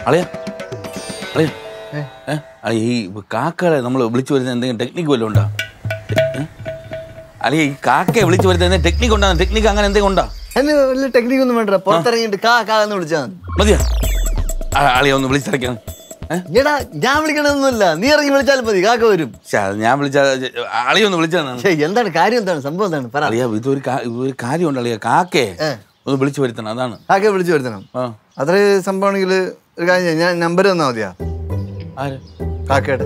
അളിയ അളിയ ഈ കാക്കകളെ നമ്മൾ വിളിച്ചു വരുന്ന എന്തെങ്കിലും ടെക്നിക്ക് വല്ലതും ഉണ്ടോ? അളിയ ഈ കാക്കയെ വിളിച്ചു വരുന്ന ടെക്നിക്ക് ഉണ്ടാകുന്ന ടെക്നിക്ക് അങ്ങനെ എന്തെങ്കിലും ഉണ്ടോ? വലിയ ടെക്നിക്ക് ഒന്നും വേണ്ട, പുറത്തിറങ്ങിയിട്ട് കാ കാ എന്ന് വിളിച്ചാൽ മതിയാ. അളിയ ഒന്ന് വിളിച്ചിറക്കണം. എടാ ഞാൻ വിളിക്കണമെന്നൊന്നുമില്ല, നീ ഇറങ്ങി വിളിച്ചാലും മതി, കാക്ക വരും. ഞാൻ വിളിച്ച അളിയ ഒന്ന് വിളിച്ചാണ്. എന്താണ് കാര്യം, എന്താണ് സംഭവം, എന്താണ് പറ. അളിയ ഇതൊരു കാര്യമുണ്ട് അളിയ, കാക്കയെ ഒന്ന് വിളിച്ചു വരുത്തണം. അതാണ് കാക്കയെ വിളിച്ചു വരുത്തണം. അത്ര സംഭവമാണെങ്കിൽ ഒരു കാര്യം, ഞാൻ നമ്പർ തന്നാ മതിയാ? ആര്? കാക്കയുടെ.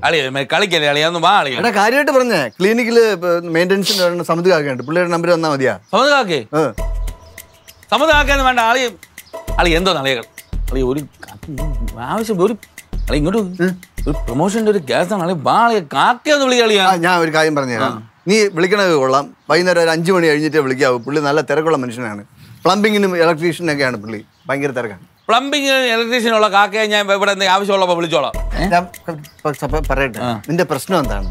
അളിയ കളിക്കല്ലേ അളിയ, ഒന്ന് വാ അളിയ. എടാ കാര്യമായിട്ട് പറഞ്ഞേ, ക്ലിനിക്കില് മെയിൻ്റെനൻസിന് സമുദ്ര കാക്കയുണ്ട്, പുള്ളിയുടെ നമ്പർ തന്നാ മതിയാ? സമുദ്ര കാക്കേ? സമുദ്ര കാക്കയൊന്നും വേണ്ട അളിയ. അളിയ എന്തോ അളിയകൾ അളിയ ഒരു ആവശ്യം, ഒരു അളിയ ഇങ്ങോട്ട് ഒരു പ്രൊമോഷന്റെ ഒരു ഗ്യാസാണ് അളിയ. വാ അളിയ, കാക്കയൊന്ന് വിളിക്കളിയാ. ഞാൻ ഒരു കാര്യം പറഞ്ഞുതരാം, നീ വിളിക്കണത് കൊള്ളാം. വൈകുന്നേരം ഒരു 5 മണി കഴിഞ്ഞിട്ടേ വിളിക്കാവൂ. പുള്ളി നല്ല തിരക്കുള്ള മനുഷ്യനാണ്. പ്ലംബിങ്ങിനും ഇലക്ട്രീഷ്യനൊക്കെയാണ് പുള്ളി, ഭയങ്കര തിരക്കാണ്. പ്ലംബിങ് ഇലക്ട്രീഷ്യനുള്ള കാക്കയെ ഞാൻ ഇവിടെ ആവശ്യമുള്ളപ്പോ വിളിച്ചോളാം. പറയട്ടെ, നിന്റെ പ്രശ്നം എന്താണ്?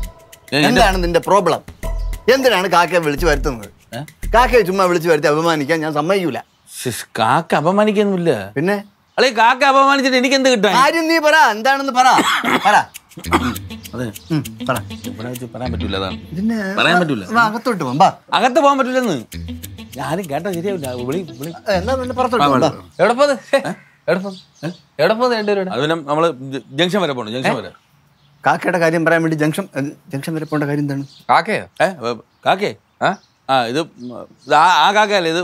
എന്താണ് നിന്റെ പ്രോബ്ലം? എന്തിനാണ് കാക്കയെ വിളിച്ചു വരുത്തുന്നത്? കാക്കയെ ചുമ്മാ വിളിച്ചു വരുത്തി അപമാനിക്കാൻ ഞാൻ സമ്മതിക്കൂല. കാക്ക അപമാനിക്കൊന്നുമില്ല. പിന്നെ അല്ലെ കാക്ക അപമാനിച്ചിട്ട് എനിക്ക് എന്ത് കിട്ടാൻ? കാര്യം നീ പറ, എന്താണെന്ന് പറ. അതെ പറയാൻ പറ്റൂല, അതാണ് പറയാൻ പറ്റൂല. അകത്തോട്ട് പോകാം. അകത്ത് പോകാൻ പറ്റൂലെന്ന് ഞാനും കേട്ടാ ശരിയാവില്ല. അതിന് നമ്മള് ജംഗ്ഷൻ വരെ പോകണം. ജംഗ്ഷൻ വരെ കാക്കയുടെ കാര്യം പറയാൻ വേണ്ടി ജംഗ്ഷൻ വരെ പോകേണ്ട കാര്യം എന്താണ്? കാക്കയോ? കാക്കേ? ഇത് ആ കാക്കയല്ലേ? ഇത്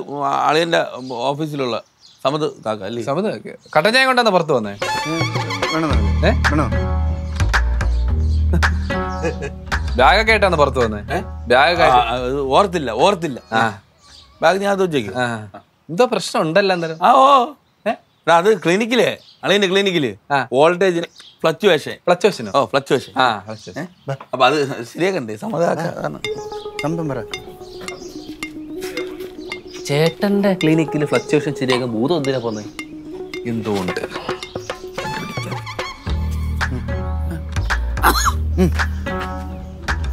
അളിയന്റെ ഓഫീസിലുള്ള സമത് കാക്ക അല്ലേ? സമത് കാക്ക കട്ടൻ ചായ കൊണ്ടാ പുറത്ത് വന്നേ? ബാഗൊക്കെ ആയിട്ടാണ് പുറത്ത് വന്നേ? ബാഗ് ഓർത്തില്ല. ബാഗ് ഞാൻ അത് വെച്ചേക്കും. എന്തോ പ്രശ്നം ഉണ്ടല്ലോ അന്നേരം. അത് ക്ലിനിക്കിലെ അളിയന്റെ ക്ലിനിക്കില് വോൾട്ടേജിന് ഫ്ലക്ച്വേഷനോ? ഫ്ലക്ച്വേഷൻ. അപ്പൊ അത് ശരിയാക്കണ്ടേ? സമ്മതം ചേട്ടന്റെ ക്ലിനിക്കിൽ ഫ്ലക്ച്വേഷൻ ശരിയാക്കാൻ ഭൂതം എന്തിനാ പോന്നെ? എന്തുകൊണ്ട്?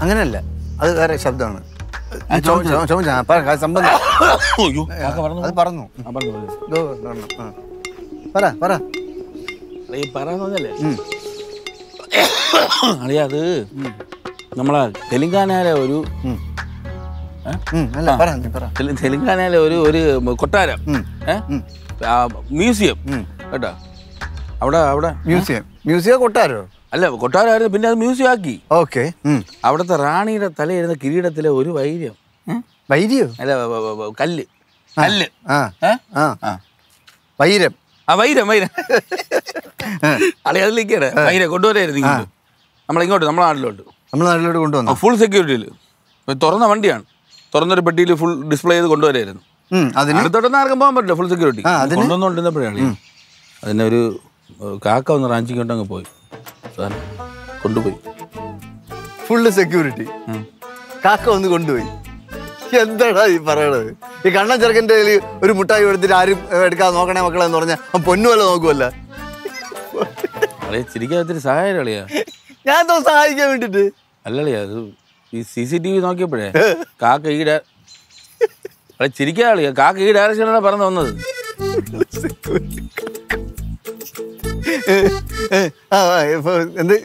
അങ്ങനെയല്ല, അത് വേറെ ശബ്ദമാണ്. അത് നമ്മളെ തെലുങ്കാനയിലെ ഒരു തെലുങ്കാനയിലെ ഒരു കൊട്ടാരം, മ്യൂസിയം കേട്ടോ. അവിടെ മ്യൂസിയം കൊട്ടാരോ? അല്ല, കൊട്ടാരമായിരുന്നു, പിന്നെ അത് മ്യൂസിയം ആക്കി. ഓക്കെ. അവിടുത്തെ റാണിയുടെ തലയിരുന്ന കിരീടത്തിലെ ഒരു വൈര്യം. അല്ല, കല്ല് വൈരം. വൈരം അളി അതിലേക്കാണ് വൈരം കൊണ്ടുവരായിരുന്നു ഇങ്ങോട്ട്. നമ്മളെ നാട്ടിലോട്ട് കൊണ്ടുവന്നു. ഫുൾ സെക്യൂരിറ്റിയിൽ തുറന്ന വണ്ടിയാണ്. തുറന്നൊരു പെട്ടിയിൽ ഫുൾ ഡിസ്പ്ലേ ചെയ്ത് കൊണ്ടുവരായിരുന്നു. അടുത്തോട്ടൊന്നും ആർക്കും പോകാൻ പറ്റില്ല, ഫുൾ സെക്യൂരിറ്റി. കൊണ്ടുവന്നുകൊണ്ടിരുന്നപ്പോഴാണ് അതിനൊരു കാക്ക ഒന്ന് റാഞ്ചിക്കൊണ്ടങ്ങ് പോയി, കൊണ്ടുപോയി. ഫുള്ള് സെക്യൂരിറ്റി കാക്ക ഒന്ന് കൊണ്ടുപോയി. എന്താടാ ഈ പറയണത്? ഈ കണ്ണൻ ചെറുക്കൻ്റെ കയ്യിൽ ഒരു മുട്ടായി എടുത്തിട്ട് ആരും എടുക്കാതെ നോക്കണേ മക്കളെന്ന് പറഞ്ഞാൽ പൊന്നുമല്ല നോക്കുമല്ല. ചിരിക്കാൻ ഒത്തിരി സഹായം അളിയാ. ഞാൻ എന്തോ സഹായിക്കാൻ വേണ്ടിട്ട് അല്ലളിയാ, അത് ഈ CCTV നോക്കിയപ്പോഴേ കാക്ക ചിരിക്കാ അളിയാ, കാക്ക ഈ ഡയറക്ഷനിലാണ് പറന്ന് വന്നത്.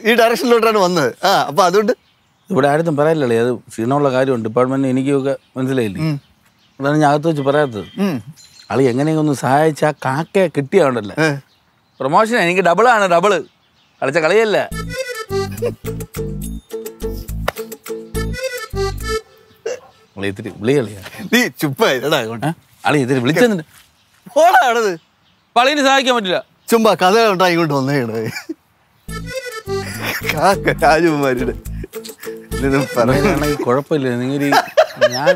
ഈ ഡയറക്ഷനിലോട്ടാണ് വന്നത്. അപ്പൊ അതുകൊണ്ട് ഇവിടെ ആരും പറയില്ലല്ലേ, അത് ക്ഷീണമുള്ള കാര്യമുണ്ട്. ഡിപ്പാർട്ട്മെന്റ് എനിക്കൊക്കെ മനസ്സിലായില്ലേ, അതാണ് ഞാൻ അകത്ത് വെച്ച് പറയാത്തത്. അളി എങ്ങനെയെങ്കിലും ഒന്ന് സഹായിച്ച ആ കാക്കയെ കിട്ടിയാണ്ടല്ലേ പ്രൊമോഷൻ. എനിക്ക് ഡബിളാണ്, ഡബിള് കളിച്ച കളിയല്ല. ഇത്തിരി വിളി കളിയാ. നീ ചുപ്പായിരടാ അളി ഇത്തിരി വിളിച്ചെന്നിട്ട് പളിന് സഹായിക്കാൻ പറ്റില്ല. ചുമ്മാ കഥ ഉണ്ടാ ഇങ്ങോട്ട് വന്നേക്കണേ കാക്ക രാജകുമാരിയുടെ കുഴപ്പമില്ല. നിങ്ങൾ ഞാൻ